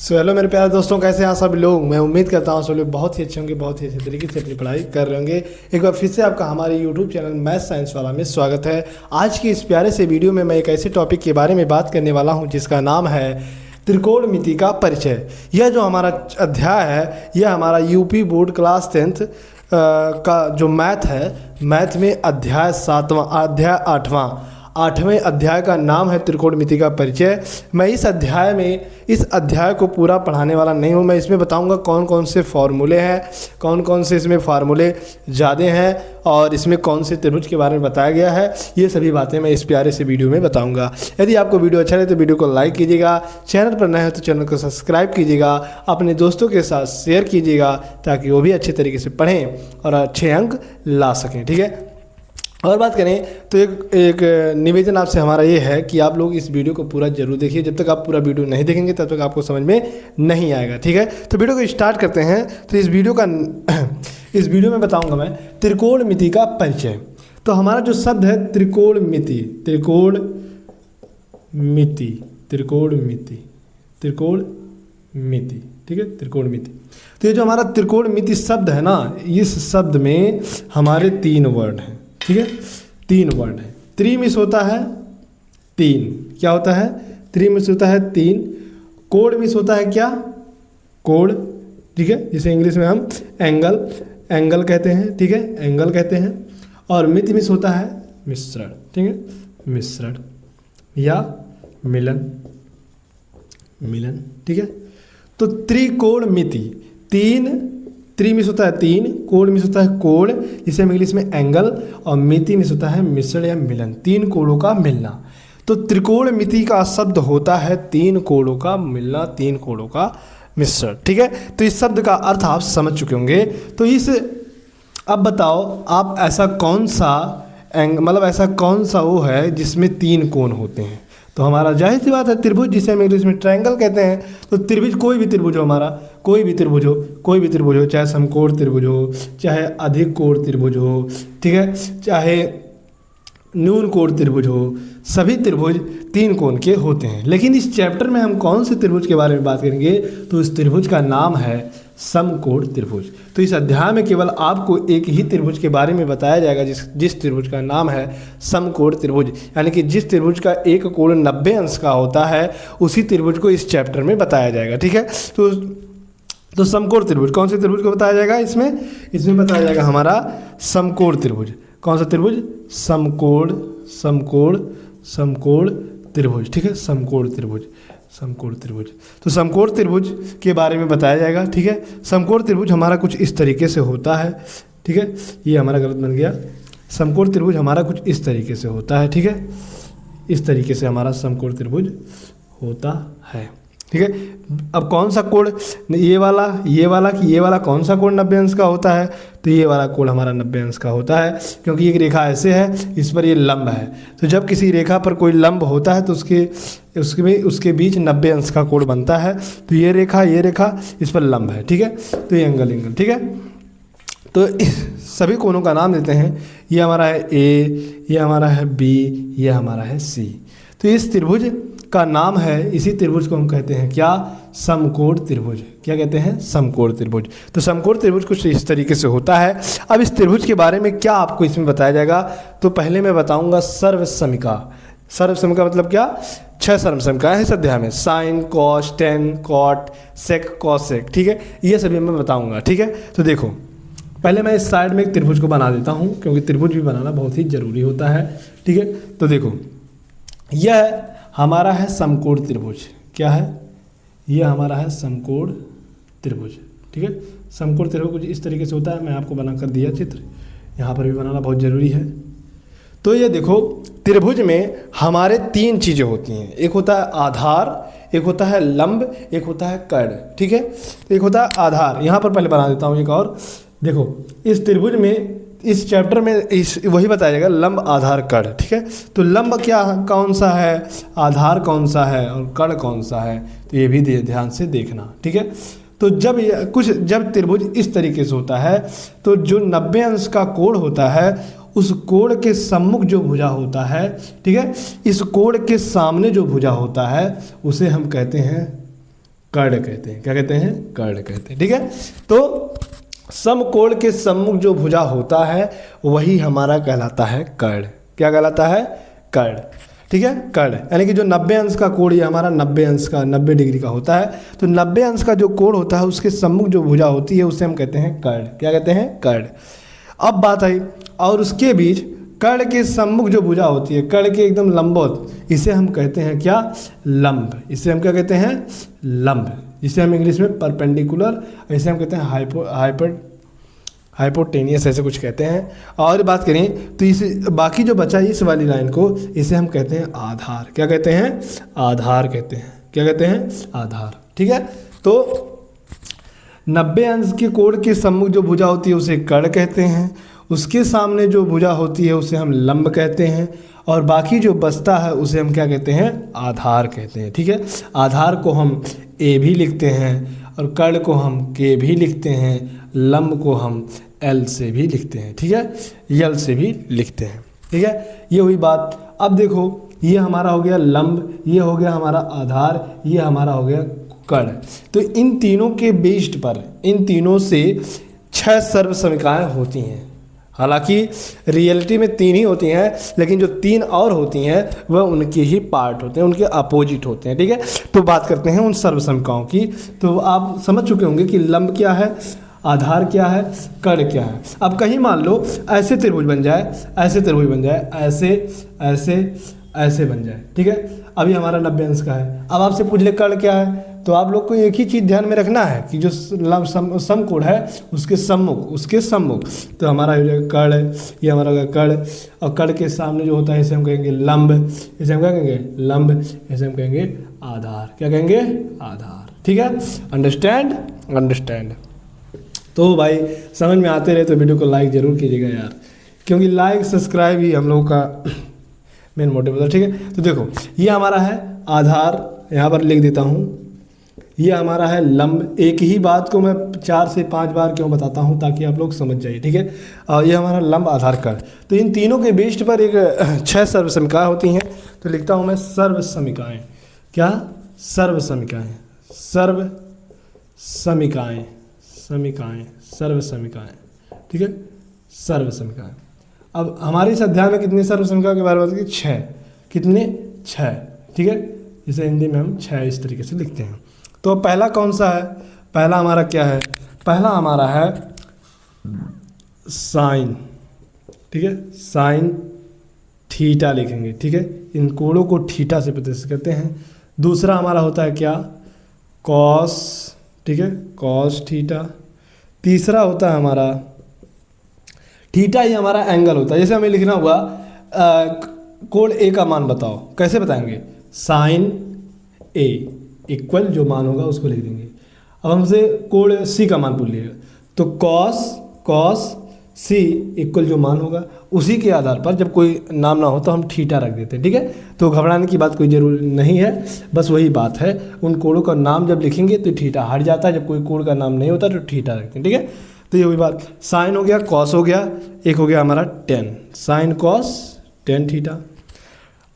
Hello मेरे प्यारे दोस्तों, कैसे हैं सब लोग। मैं उम्मीद करता हूँ सब लोग बहुत ही अच्छे होंगे, बहुत ही अच्छे तरीके से अपनी पढ़ाई कर रहे होंगे। एक बार फिर से आपका हमारे यूट्यूब चैनल मैथ साइंस वाला में स्वागत है। आज की इस प्यारे से वीडियो में मैं एक ऐसे टॉपिक के बारे में बात करने वाला हूँ जिसका नाम है त्रिकोणमिति का परिचय। यह जो हमारा अध्याय है, यह हमारा यूपी बोर्ड क्लास 10th का जो मैथ है, मैथ में अध्याय 7वां, अध्याय 8वें अध्याय का नाम है त्रिकोणमिति का परिचय। मैं इस अध्याय को पूरा पढ़ाने वाला नहीं हूँ। मैं इसमें बताऊंगा कौन कौन से फॉर्मूले हैं, कौन कौन से इसमें फार्मूले ज़्यादा हैं और इसमें कौन से त्रिभुज के बारे में बताया गया है। ये सभी बातें मैं इस प्यारे से वीडियो में बताऊंगा। यदि आपको वीडियो अच्छा लगे तो वीडियो को लाइक कीजिएगा, चैनल पर नए हो तो चैनल को सब्सक्राइब कीजिएगा, अपने दोस्तों के साथ शेयर कीजिएगा ताकि वो भी अच्छे तरीके से पढ़ें और अच्छे अंक ला सकें। ठीक है, और बात करें तो एक निवेदन आपसे हमारा ये है कि आप लोग इस वीडियो को पूरा जरूर देखिए। जब तक आप पूरा वीडियो नहीं देखेंगे तब तक आपको समझ में नहीं आएगा। ठीक है, तो वीडियो को स्टार्ट करते हैं। तो इस वीडियो में बताऊंगा मैं त्रिकोणमिति का परिचय। तो हमारा जो शब्द है त्रिकोणमिति, ठीक है, त्रिकोणमिति। तो ये जो हमारा त्रिकोणमिति शब्द है ना, इस शब्द में हमारे 3 वर्ड हैं। ठीक है, 3 वर्ड है। त्रि मिस होता है 3, क्या होता है? त्रि मिस होता है 3। कोण मिस होता है क्या? कोण। ठीक है, जिसे इंग्लिश में हम एंगल कहते हैं। ठीक है, एंगल कहते हैं। और मिति मिस होता है मिश्रण। ठीक है, मिश्रण या मिलन। ठीक है, तो त्रिकोणमिति 3, त्रि मिस होता है 3, कोण मिस होता है कोण, जिसे हम इंग्लिश में एंगल, और मिति मिस होता है मिश्रण या मिलन, 3 कोणों का मिलना। तो त्रिकोणमिति का शब्द होता है 3 कोणों का मिलना, 3 कोणों का मिश्रण। ठीक है, तो इस शब्द का अर्थ आप समझ चुके होंगे। तो अब बताओ आप ऐसा कौन सा वो है जिसमें 3 कोण होते हैं? तो हमारा जाहिर सी बात है त्रिभुज, जिसे हम इंग्लिश में ट्रायंगल कहते हैं। तो त्रिभुज कोई भी त्रिभुज हो, हमारा कोई भी त्रिभुज हो, चाहे समकोण त्रिभुज हो, चाहे अधिक कोण त्रिभुज हो, ठीक है, चाहे न्यून कोण त्रिभुज हो, सभी त्रिभुज 3 कोण के होते हैं। लेकिन इस चैप्टर में हम कौन से त्रिभुज के बारे में बात करेंगे? तो इस त्रिभुज का नाम है समकोण त्रिभुज। तो इस अध्याय में केवल आपको एक ही त्रिभुज के बारे में बताया जाएगा जिस त्रिभुज का नाम है समकोण त्रिभुज, यानी कि जिस त्रिभुज का एक कोण 90 अंश का होता है उसी त्रिभुज को इस चैप्टर में बताया जाएगा। ठीक है, तो समकोण त्रिभुज, कौन से त्रिभुज को बताया जाएगा? इसमें बताया जाएगा हमारा समकोण त्रिभुज। कौन सा त्रिभुज? समकोण त्रिभुज। ठीक है, समकोण त्रिभुज। तो समकोण त्रिभुज के बारे में बताया जाएगा। ठीक है, समकोण त्रिभुज हमारा कुछ इस तरीके से होता है। ठीक है, ये हमारा गलत बन गया। समकोण त्रिभुज हमारा कुछ इस तरीके से होता है। ठीक है, इस तरीके से हमारा समकोण त्रिभुज होता है। ठीक है, अब कौन सा कोण, ये वाला कौन सा कोण 90 अंश का होता है? तो ये वाला कोण हमारा 90 अंश का होता है, क्योंकि एक रेखा ऐसे है, इस पर ये लंब है। तो जब किसी रेखा पर कोई लंब होता है तो उसके बीच 90 अंश का कोण बनता है। तो ये रेखा इस पर लंब है। ठीक है, तो ये एंगल। ठीक है, तो सभी कोणों का नाम देते हैं। ये हमारा है ए, ये हमारा है बी, ये हमारा है सी। तो इस त्रिभुज का नाम है, इसी त्रिभुज को हम कहते हैं क्या? समकोण त्रिभुज। क्या कहते हैं? समकोण त्रिभुज। तो समकोण त्रिभुज कुछ इस तरीके से होता है। अब इस त्रिभुज के बारे में क्या आपको इसमें बताया जाएगा? तो पहले मैं बताऊंगा सर्वसमिका। सर्वसमिका मतलब क्या? 6 सर्वसमिका है इस अध्याय में, साइन, कॉस, टेन, कॉट, सेक, कॉसेक। ठीक है, ये सभी मैं बताऊंगा। ठीक है, तो देखो पहले मैं इस साइड में एक त्रिभुज को बना देता हूँ, क्योंकि त्रिभुज भी बनाना बहुत ही जरूरी होता है। ठीक है, तो देखो यह हमारा है समकोण त्रिभुज। क्या है? यह हमारा है समकोण त्रिभुज। ठीक है, समकोण त्रिभुज कुछ इस तरीके से होता है। मैं आपको बना कर दिया चित्र, यहाँ पर भी बनाना बहुत ज़रूरी है। तो ये देखो त्रिभुज में हमारे 3 चीज़ें होती हैं। एक होता है आधार, एक होता है लंब, एक होता है कर्ण। ठीक है, तो एक होता है आधार। यहाँ पर पहले बना देता हूँ एक और। देखो इस त्रिभुज में, इस चैप्टर में वही बताया जाएगा लंब, आधार, कर्ण। ठीक है, तो लंब कौन सा है, आधार कौन सा है और कर्ण कौन सा है, तो ये भी ध्यान से देखना। ठीक है, तो जब त्रिभुज इस तरीके से होता है तो जो 90 अंश का कोण होता है उस कोण के सम्मुख जो भुजा होता है, ठीक है, इस कोण के सामने जो भुजा होता है उसे हम कहते हैं कर्ण कहते हैं। क्या कहते हैं? कर्ण कहते हैं। ठीक है, तो समकोण के सम्मुख जो भुजा होता है वही हमारा कहलाता है कर्ण। क्या कहलाता है? कर्ण। ठीक है, कर्ण यानी कि जो 90 अंश का कोण, ये हमारा 90 अंश का 90 डिग्री का होता है, तो 90 अंश का जो कोण होता है उसके सम्मुख जो भुजा होती है उसे हम कहते हैं कर्ण। क्या कहते हैं? कर्ण। अब बात आई, और उसके बीच कर्ण के सम्मुख जो भुजा होती है, कर्ण के एकदम लंबवत, इसे हम कहते हैं क्या? लंब। इसे हम क्या कहते हैं? लंब। जिसे हम इंग्लिश में परपेंडिकुलर, इसे हम कहते हैं हाइपोटेनियस, ऐसे कुछ कहते हैं। और बात करें तो इस बाकी जो बचा इस वाली लाइन को, इसे हम कहते हैं आधार। क्या कहते हैं? आधार कहते हैं। क्या कहते हैं? आधार। ठीक है, तो 90 अंश के कोण के सम्मुख जो भुजा होती है उसे कर्ण कहते हैं, उसके सामने जो भुजा होती है उसे हम लंब कहते हैं, और बाकी जो बचता है उसे हम क्या कहते हैं? आधार कहते हैं। ठीक है, आधार को हम ए भी लिखते हैं, और कर्ण को हम के भी लिखते हैं, लंब को हम एल से भी लिखते हैं। ठीक है, यल से भी लिखते हैं। ठीक है, ये हुई बात। अब देखो, ये हमारा हो गया लंब, ये हो गया हमारा आधार, ये हमारा हो गया कर्ण। तो इन तीनों के बेस्ड पर, इन तीनों से 6 सर्व समीकरणाएं होती हैं। हालांकि रियलिटी में 3 ही होती हैं, लेकिन जो 3 और होती हैं वह उनके ही पार्ट होते हैं, उनके अपोजिट होते हैं। ठीक है, तो बात करते हैं उन सर्व समीकरणाओं की। तो आप समझ चुके होंगे कि लंब क्या है, आधार क्या है, कर्ण क्या है। अब कहीं मान लो ऐसे त्रिभुज बन जाए, ऐसे त्रिभुज बन जाए, ऐसे ऐसे ऐसे बन जाए। ठीक है, अभी हमारा 90 अंश का है। अब आपसे पूछ ले कर्ण क्या है, तो आप लोग को एक ही चीज़ ध्यान में रखना है कि जो समकोण है उसके सम्मुख, तो हमारा कर्ण है, ये हमारा कर्ण, और कर्ण के सामने जो होता है इसे हम कहेंगे लंब, इसे हम क्या कहेंगे? लंब, इसे हम कहेंगे आधार। क्या कहेंगे? आधार। ठीक है, अंडरस्टैंड। तो भाई समझ में आते रहे तो वीडियो को लाइक ज़रूर कीजिएगा यार, क्योंकि लाइक सब्सक्राइब ही हम लोगों का मेन मोटिव होता है। ठीक है, तो देखो ये हमारा है आधार, यहाँ पर लिख देता हूँ, ये हमारा है लंब। एक ही बात को मैं 4 से 5 बार क्यों बताता हूँ, ताकि आप लोग समझ जाइए। ठीक है, और ये हमारा लंब, आधार, कर्ण। तो इन तीनों के बेस्ड पर एक 6 सर्व समीकरणाएं होती हैं। तो लिखता हूँ मैं सर्व समीकरणाएं। क्या? सर्व समीकरणाएं, सर्व समीकरणाएं, सर्व समीकरणाएं। ठीक है, सर्व समीकरणाएं। अब हमारे इस अध्याय में कितने सर्व समीकरण के बारे में बात की? 6। कितने? 6। ठीक है, इसे हिंदी में हम 6 इस तरीके से लिखते हैं। तो पहला कौन सा है? पहला हमारा क्या है? पहला हमारा है साइन। ठीक है, साइन थीटा लिखेंगे। ठीक है, इन कोणों को थीटा से प्रदर्शित करते हैं। दूसरा हमारा होता है क्या? कॉस। ठीक है, कॉस थीटा। तीसरा होता है हमारा थीटा, ही हमारा एंगल होता है। जैसे हमें लिखना हुआ कोण ए का मान बताओ, कैसे बताएंगे? साइन ए इक्वल जो मान होगा उसको लिख देंगे। अब हमसे कोण सी का मान पूछ लिएगा, तो कॉस सी इक्वल जो मान होगा उसी के आधार पर, जब कोई नाम ना हो तो हम थीटा रख देते हैं। ठीक है, तो घबराने की बात कोई जरूरी नहीं है, बस वही बात है। उन कोणों का नाम जब लिखेंगे तो थीटा हट जाता है, जब कोई कोण का नाम नहीं होता तो थीटा रखते हैं। ठीक है, तो ये हुई बात। साइन हो गया, कॉस हो गया, एक हो गया हमारा ten, sign cos tan theta.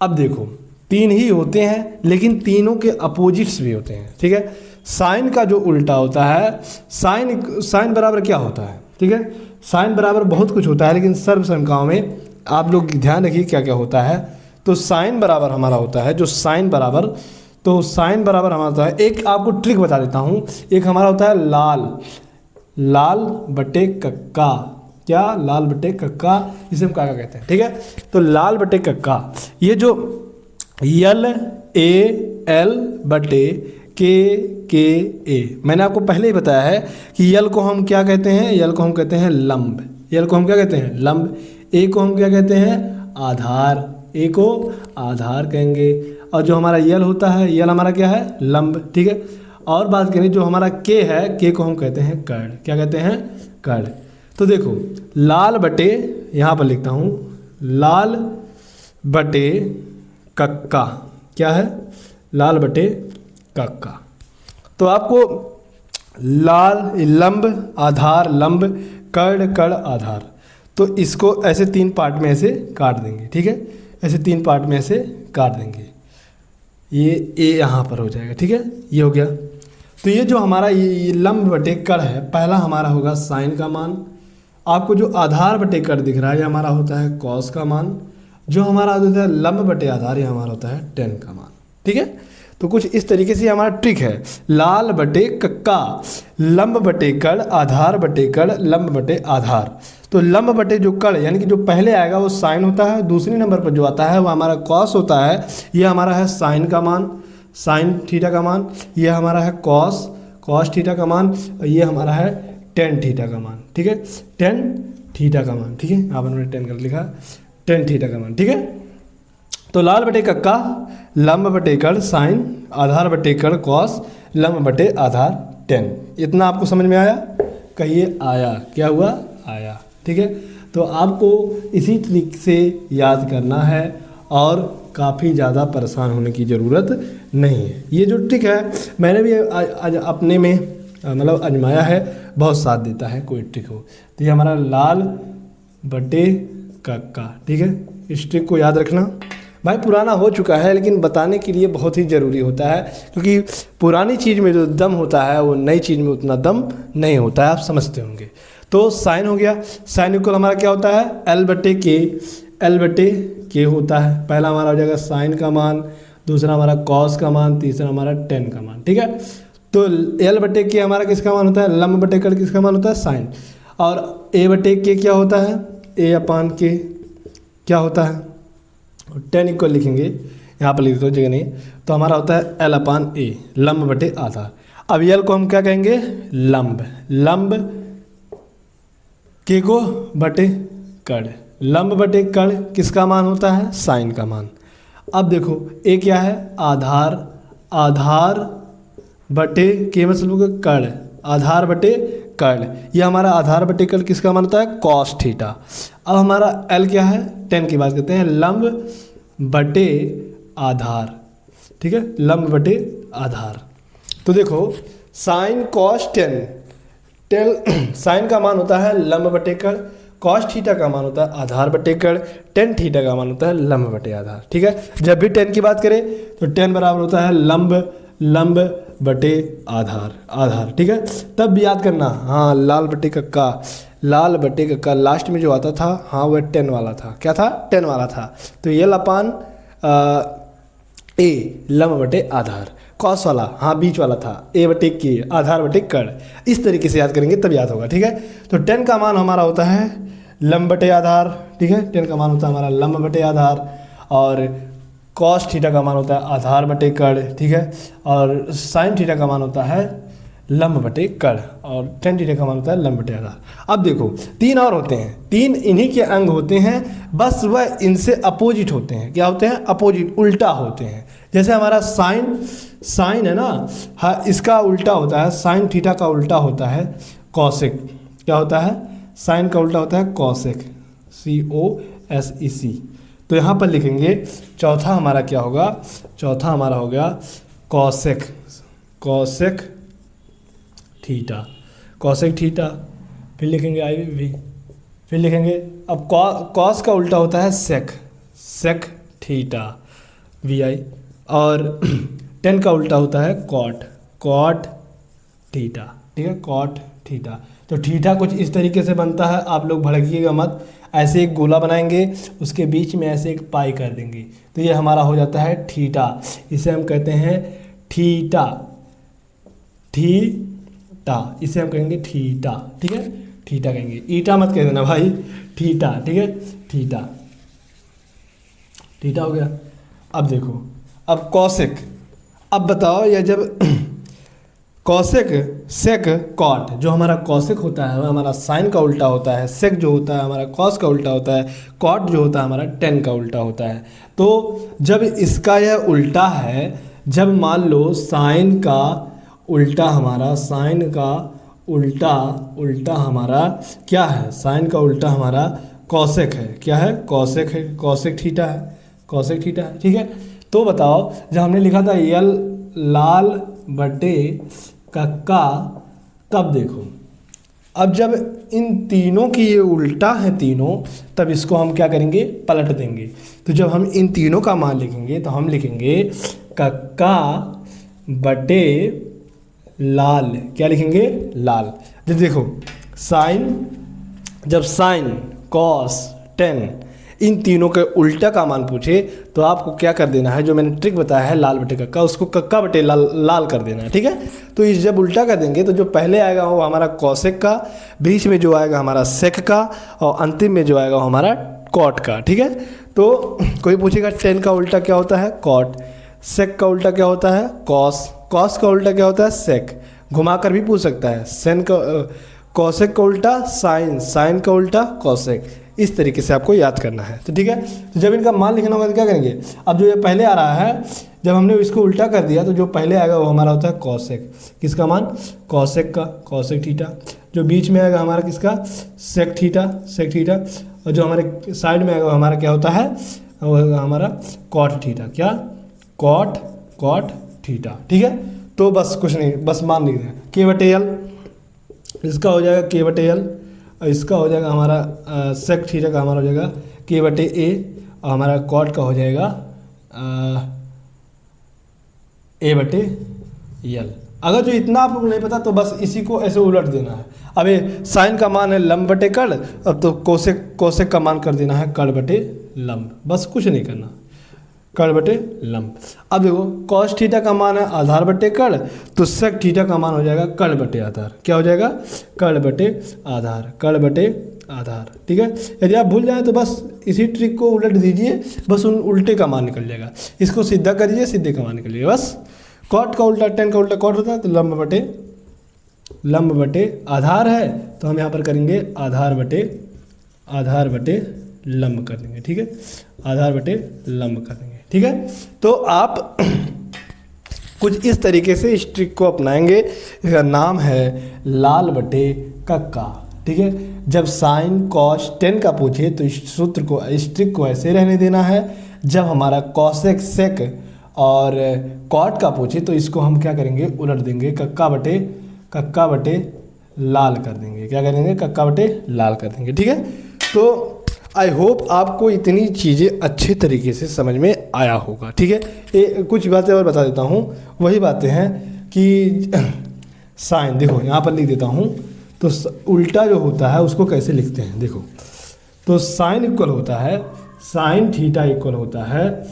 अब देखो 3 ही होते हैं, लेकिन तीनों के अपोजिट्स भी होते हैं। ठीक है, साइन का जो उल्टा होता है, साइन बराबर क्या होता है? ठीक है, साइन बराबर बहुत कुछ होता है, लेकिन सर्व समीकरणों में आप लोग ध्यान रखिए क्या क्या होता है। तो साइन बराबर हमारा होता है, जो साइन बराबर हमारा होता है, एक आपको ट्रिक बता देता हूँ। एक हमारा होता है लाल बटे कक्का। क्या? लाल बटे कक्का, इसे हम काका कहते हैं। ठीक है, तो लाल बटे कक्का, ये जो यल ए एल बटे के ए, मैंने आपको पहले ही बताया है कि यल को हम क्या कहते हैं? यल को हम कहते हैं लंब। यल को हम क्या कहते हैं? लंब। ए को हम क्या कहते हैं? आधार। ए को आधार कहेंगे। और जो हमारा यल होता है, यल हमारा क्या है? लंब। ठीक है, और बात करें जो हमारा के है, के को हम कहते हैं कर्ण। क्या कहते हैं? कर्ण। तो देखो लाल बटे, यहाँ पर लिखता हूँ, लाल बटे कक्का। क्या है? लाल बटे कक्का। तो आपको लंब आधार, लंब कर्ण आधार, तो इसको ऐसे 3 पार्ट में ऐसे काट देंगे। ठीक है, ऐसे 3 पार्ट में ऐसे काट देंगे। ये ए यहाँ पर हो जाएगा। ठीक है, ये हो गया। तो ये जो हमारा ये लंब बटे कड़ है, पहला हमारा होगा साइन का मान। आपको जो आधार बटे कड़ दिख रहा है ये हमारा होता है कॉस का मान। जो हमारा होता है लंब बटे आधार ये हमारा होता है टेन का मान। ठीक है, तो कुछ इस तरीके से हमारा ट्रिक है। लाल बटे कक्का, लंब बटे कड़, आधार बटे कड़, लंब बटे आधार। तो लंब बटे जो कड़ यानी कि जो पहले आएगा वो साइन होता है, दूसरे नंबर पर जो आता है वो हमारा कॉस होता है। ये हमारा है साइन का मान, साइन थीटा का मान। ये हमारा है कॉस, कॉस थीटा का मान। और ये हमारा है टेन थीटा का मान। ठीक है, टेन थीटा का मान। ठीक है, यहाँ पर मैंने टेन कर लिखा, टेन थीटा का मान। ठीक है, तो लाल बटे कक्का, लंब बटे कड़ साइन, आधार बटे कड़ कॉस, लंब बटे आधार टेन। इतना आपको समझ में आया? कहिए आया। क्या हुआ? आया। ठीक है, तो आपको इसी ट्रिक से याद करना है और काफ़ी ज़्यादा परेशान होने की ज़रूरत नहीं है। ये जो ट्रिक है मैंने भी आज अपने में मतलब आजमाया है, बहुत साथ देता है कोई ट्रिक हो। तो ये हमारा लाल बटे कक्का। ठीक है, इस ट्रिक को याद रखना। भाई पुराना हो चुका है लेकिन बताने के लिए बहुत ही ज़रूरी होता है, क्योंकि पुरानी चीज़ में जो दम होता है वो नई चीज़ में उतना दम नहीं होता है, आप समझते होंगे। तो साइन हो गया, साइन इक्वल हमारा क्या होता है? एल बटे के, एल बटे के होता है। पहला हमारा हो जाएगा साइन का मान, दूसरा हमारा कॉस का मान, तीसरा हमारा टेन का मान। ठीक है, तो एल बटे के हमारा किसका मान होता है? लंब बटे कड़ किसका मान होता है? साइन। और ए बटे के क्या होता है? ए अपान के क्या होता है? टेन इक्वल लिखेंगे, यहाँ पर लिख दो जगह नहीं, तो हमारा होता है एल अपान ए, लंब बटे आधार। अब एल को हम क्या कहेंगे? लंब, लंब के को बटे कड़, लंब बटे कड़ किसका मान होता है? साइन का मान। अब देखो ए क्या है? आधार, आधार बटे के मतलब कड़, आधार बटे कड़। ये हमारा आधार बटे कड़ किसका मान होता है? Cos theta. अब हमारा एल क्या है? टेन की बात करते हैं, लंब बटे आधार। ठीक है, लंब बटे आधार। तो देखो sine cos tan, tan sine का मान होता है लंब बटे कड़, कॉस थीटा का मान होता है आधार बटे कड़, टेन थीटा का मान होता है लंब बटे आधार। ठीक है, जब भी टेन की बात करें तो टेन बराबर होता है लंब, लंब बटे आधार, आधार। ठीक है, तब याद करना, हाँ लाल बटे कक्का, लाल बटे कक्का लास्ट में जो आता था हाँ वह टेन वाला था। क्या था? टेन वाला था। तो एल अपान ए, लंब बटे आधार। कॉस वाला हाँ बीच वाला था, ए बटे के, आधार बटे कड़। इस तरीके से याद करेंगे तब याद होगा। ठीक है, तो टेन का मान हमारा होता है लंब बटे आधार। ठीक है, टेन का मान होता है हमारा लंब बटे आधार, और कॉस थीटा का मान होता है आधार बटे कड़। ठीक है, और साइन थीटा का मान होता है लंब बटे कड़, और टेन थीटा का मान होता है लंब बटे आधार। अब देखो तीन और होते हैं, तीन इन्हीं के अंग होते हैं, बस वह इनसे अपोजिट होते हैं। क्या होते हैं? अपोजिट, उल्टा होते हैं। जैसे हमारा साइन, साइन है ना, हाँ इसका उल्टा होता है, साइन थीटा का उल्टा होता है कॉसेक। क्या होता है? साइन का उल्टा होता है कॉसेक, COSEC। तो यहाँ पर लिखेंगे चौथा हमारा क्या होगा? चौथा हमारा हो गया cosec, cosec theta, cosec theta. फिर लिखेंगे आई भी, फिर लिखेंगे अब कॉस का उल्टा होता है सेक, सेक थीटा VI, और टेन का उल्टा होता है कॉट, कॉट थीटा। ठीक है, कॉट थीटा। तो थीटा कुछ इस तरीके से बनता है, आप लोग भड़किएगा मत। ऐसे एक गोला बनाएंगे, उसके बीच में ऐसे एक पाई कर देंगे, तो ये हमारा हो जाता है थीटा। इसे हम कहते हैं थीटा, थीटा, इसे हम कहेंगे थीटा। ठीक है, थीटा कहेंगे, ईटा मत कह देना भाई, थीटा। ठीक है, थीटा, थीटा हो गया। अब देखो, अब कॉसेक, अब बताओ ये जब कॉसेक, सेक, कॉट, जो हमारा कॉसेक होता है वह हमारा साइन का उल्टा होता है, सेक जो होता है हमारा कॉस का उल्टा होता है, कॉट जो होता है हमारा टेन का उल्टा होता है। तो जब इसका यह उल्टा है, जब मान लो साइन का उल्टा हमारा, साइन का उल्टा, उल्टा हमारा क्या है? साइन का उल्टा हमारा कॉसेक है। क्या है? कॉसेक है, कॉसेक थीटा है, कॉसेक थीटा है। ठीक है, तो बताओ जब हमने लिखा था यल लाल बटे कक्का, तब देखो अब जब इन तीनों की ये उल्टा है तीनों, तब इसको हम क्या करेंगे? पलट देंगे। तो जब हम इन तीनों का मान लिखेंगे तो हम लिखेंगे कक्का बटे लाल, क्या लिखेंगे, लाल। जब देखो साइन, जब साइन, कॉस, टेन इन तीनों के उल्टा का मान पूछे तो आपको क्या कर देना है, जो मैंने ट्रिक बताया है लाल बटे कक्का, उसको कक्का बटे लाल लाल कर देना है, ठीक है। तो इस जब उल्टा कर देंगे तो जो पहले आएगा वो हमारा कॉसेक का, बीच में जो आएगा हमारा सेक का, और अंतिम में जो आएगा वो हमारा कॉट का, ठीक है। तो कोई पूछेगा टेन का उल्टा क्या होता है, कॉट, सेक का उल्टा क्या होता है, कॉस, कॉस का उल्टा क्या होता है, सेक, घुमा कर भी पूछ सकता है, सेन का कॉसेक का उल्टा साइन, साइन का उल्टा कॉसेक, इस तरीके से आपको याद करना है। तो ठीक है, तो जब इनका मान लिखना होगा तो क्या करेंगे, अब जो ये पहले आ रहा है जब हमने इसको उल्टा कर दिया तो जो पहले आएगा वो हमारा होता है कॉसेक, किसका मान, कॉसेक का, कॉसेक थीटा। जो बीच में आएगा हमारा किसका, सेक थीटा, सेक थीटा। और जो हमारे साइड में आएगा वो हमारा क्या होता है, वो हमारा कॉट थीटा, क्या, कॉट, कॉट थीटा, ठीक है। तो बस कुछ नहीं, बस मान लिख दें, के बटे एल, इसका हो जाएगा के बटे एल, और इसका हो जाएगा हमारा सेक थीटा का हमारा हो जाएगा के बटे ए, और हमारा कॉट का हो जाएगा ए बटे यल। अगर जो इतना आप लोग नहीं पता तो बस इसी को ऐसे उलट देना है। अब ये साइन का मान है लंब बटे कड़, अब तो कोसेक, कोसेक का मान कर देना है कड़ बटे लंब, बस कुछ नहीं करना, कड़ बटे लंब। अब देखो कॉस थीटा का मान है आधार बटे कड़, तो सेक थीटा का मान हो जाएगा कड़ बटे आधार, क्या हो जाएगा, कड़ बटे आधार, कड़ बटे आधार, ठीक है। यदि आप भूल जाए तो बस इसी ट्रिक को उलट दीजिए, बस उन उल्टे का मान निकल जाएगा, इसको सीधा करिए, सीधे का मान निकल जाएगा। बस कॉट का उल्टा, टेन का उल्टा कॉट होता है, तो लंब बटे आधार है, तो हम यहाँ पर करेंगे आधार बटे लंब कर देंगे, ठीक है, आधार बटे लंब कर देंगे, ठीक है। तो आप कुछ इस तरीके से इस ट्रिक को अपनाएंगे, इसका नाम है लाल बटे कक्का, ठीक है। जब साइन कॉस टेन का पूछे तो इस सूत्र को, इस ट्रिक को ऐसे रहने देना है। जब हमारा कॉसेक, सेक और कॉट का पूछे तो इसको हम क्या करेंगे, उलट देंगे, कक्का बटे लाल कर देंगे, क्या करेंगे, कक्का बटे लाल कर देंगे, ठीक है। तो आई होप आपको इतनी चीज़ें अच्छे तरीके से समझ में आया होगा, ठीक है। कुछ बातें और बता देता हूँ, वही बातें हैं कि साइन, देखो यहाँ पर लिख देता हूँ, तो उल्टा जो होता है उसको कैसे लिखते हैं, देखो, तो साइन इक्वल होता है, साइन थीटा इक्वल होता है,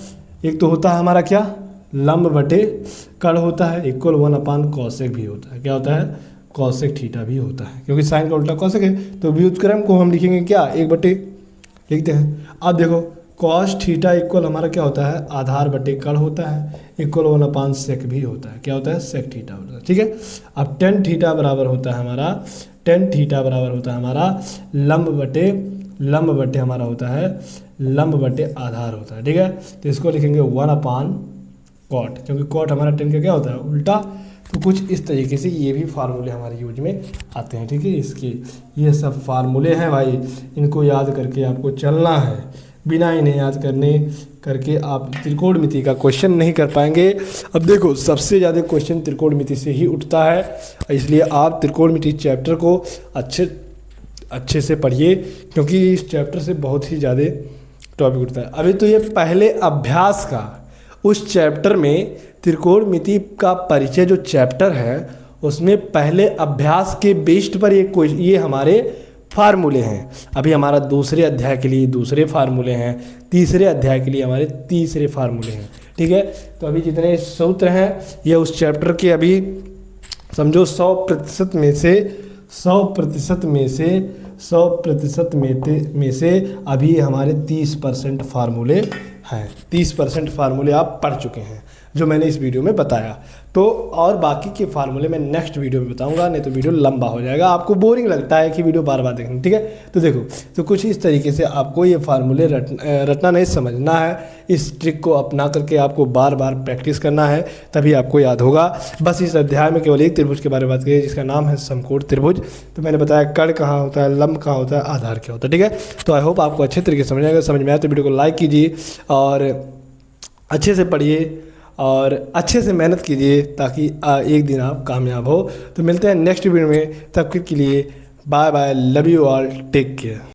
एक तो होता है हमारा क्या, लंब बटे कड़ होता है, इक्वल 1 कॉसेक भी होता है, क्या होता है, कॉसेक थीटा भी होता है, क्योंकि साइन का उल्टा कॉसेक है, तो व्युत्क्रम को हम लिखेंगे क्या, 1 बटे लिखते हैं। अब देखो कॉस थीटा इक्वल हमारा क्या होता है, आधार बटे कड़ होता है, इक्वल 1 सेक भी होता है, क्या होता है, सेक थीटा होता है, ठीक है। अब टेन थीटा बराबर होता है हमारा, टेन थीटा बराबर होता है हमारा लंब बटे हमारा होता है लंब बटे आधार होता है, ठीक है। तो इसको लिखेंगे 1 कॉट, क्योंकि कॉट हमारा टेन का क्या होता है, उल्टा। तो कुछ इस तरीके से ये भी फार्मूले हमारे यूज में आते हैं, ठीक है। इसके ये सब फार्मूले हैं भाई, इनको याद करके आपको चलना है, बिना इन्हें याद करके आप त्रिकोणमिति का क्वेश्चन नहीं कर पाएंगे। अब देखो सबसे ज़्यादा क्वेश्चन त्रिकोणमिति से ही उठता है, इसलिए आप त्रिकोणमिति चैप्टर को अच्छे से पढ़िए, क्योंकि इस चैप्टर से बहुत ही ज़्यादा टॉपिक उठता है। अभी तो ये पहले अभ्यास का, उस चैप्टर में त्रिकोणमिति का परिचय जो चैप्टर है उसमें पहले अभ्यास के बेस्ड पर ये हमारे फार्मूले हैं। अभी हमारा दूसरे अध्याय के लिए दूसरे फार्मूले हैं, तीसरे अध्याय के लिए हमारे तीसरे फार्मूले हैं, ठीक है। तो अभी जितने सूत्र हैं ये उस चैप्टर के, अभी समझो 100% में से अभी हमारे 30% फार्मूले हैं, 30% फार्मूले आप पढ़ चुके हैं जो मैंने इस वीडियो में बताया। तो और बाकी के फार्मूले मैं नेक्स्ट वीडियो में बताऊंगा, नहीं तो वीडियो लंबा हो जाएगा, आपको बोरिंग लगता है कि वीडियो बार बार देखना, ठीक है। तो देखो, तो कुछ इस तरीके से आपको ये फार्मूले रटना नहीं, समझना है, इस ट्रिक को अपना करके आपको बार बार प्रैक्टिस करना है, तभी आपको याद होगा। बस इस अध्याय में केवल एक त्रिभुज के बारे में बात करिए जिसका नाम है समकोण त्रिभुज। तो मैंने बताया कड़ कहाँ होता है, लंब कहाँ होता है, आधार क्या होता है, ठीक है। तो आई होप आपको अच्छे तरीके से समझ आएगा। समझ में आया तो वीडियो को लाइक कीजिए और अच्छे से पढ़िए और अच्छे से मेहनत कीजिए, ताकि एक दिन आप कामयाब हो। तो मिलते हैं नेक्स्ट वीडियो में, तब तक के लिए bye bye, love you all, take care.